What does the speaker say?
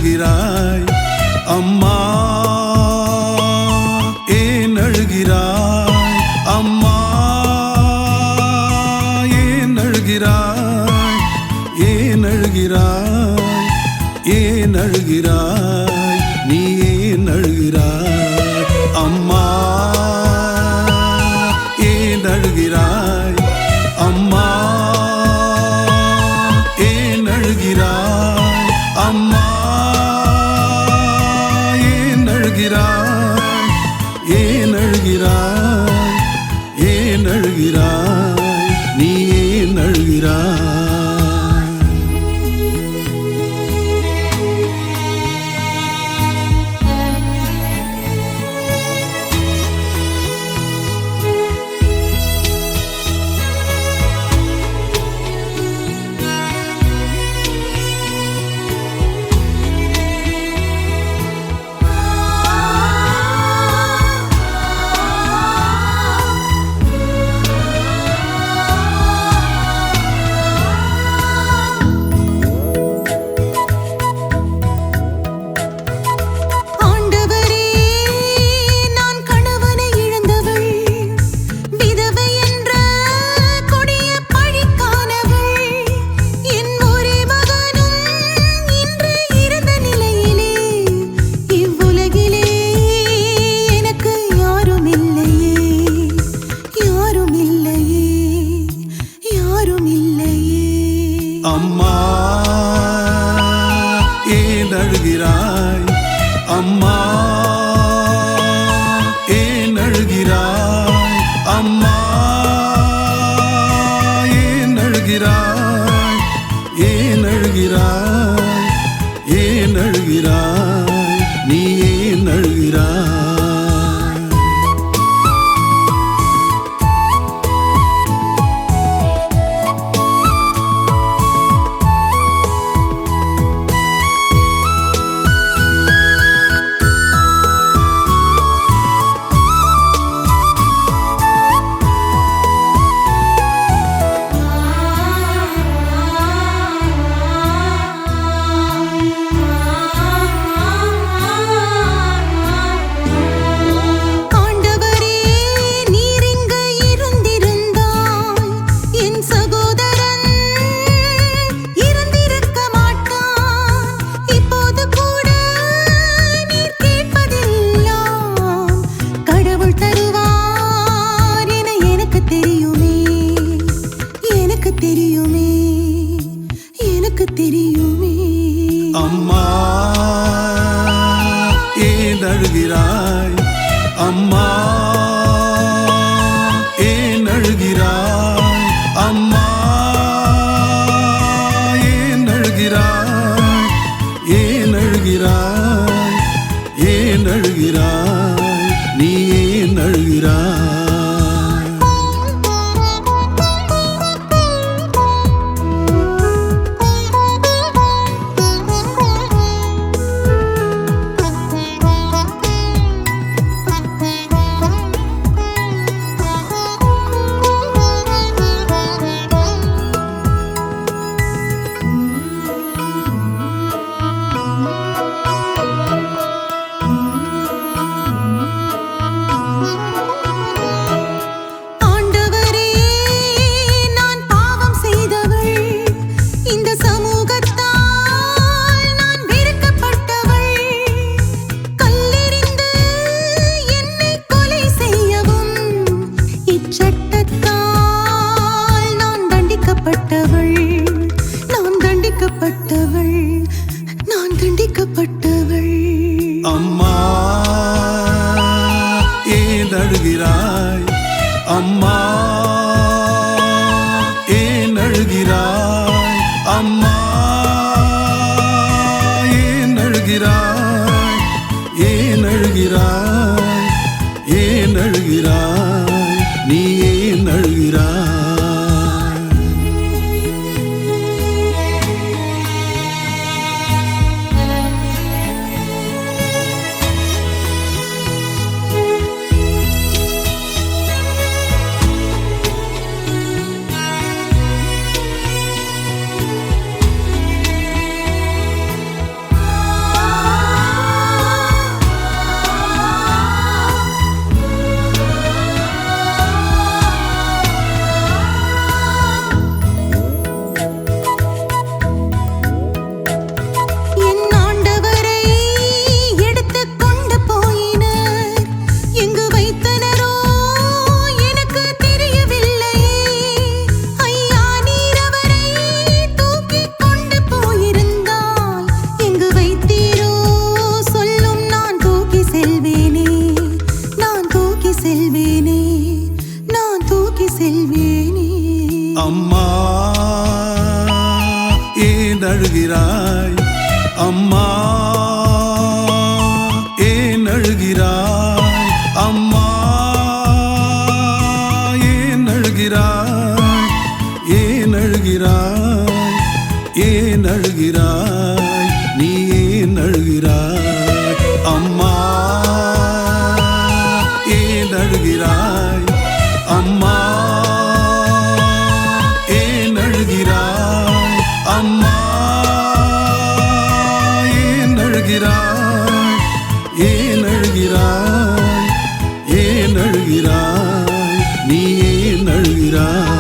அழுகிறாய் அம்மா ஏன் அழுகிறாய் அம்மா ஏன் அழுகிறாய் ஏன் அழுகிறாய் ஏன் அழுகிறாய் நீ ஏன் அழுகிறாய் அம்மா ஏன் அழுகிறாய் அம்மா ஏன் அழுகிறாய் அம்மா ஏன் அழுகிறாய் ஏன் அழுகிறாய் ஏன் அழுகிறாய் நீ ஏன் அழுகிறாய் அம்மா ஏன் அழுகிறாய் அம்மா ஏன் அழுகிறாய் அம்மா ஏன் அழுகிறாய் ஏன் அழுகிறாய் ஏன் அழுகிறாய் நீ ஏன் அழுகிறாய் அம்மா ஏன் அழுகிறாய் அம்மா ஏன் அழுகிறாய் அம்மா ஏன் அழுகிறாய் ஏன் அழுகிறாய் ஏன் அழுகிறாய் நீ ஏன் அழுகிறாய் அம்மா ஏன் அழுகிறாய் அம்மா ஏன் அழுகிறாய் அம்மா ஏன் அழுகிறாய் ஏன் அழுகிறாய் ஏன் அழுகிறாய் நீ ஏன் அழுகிறாய் அழுகிறாய்?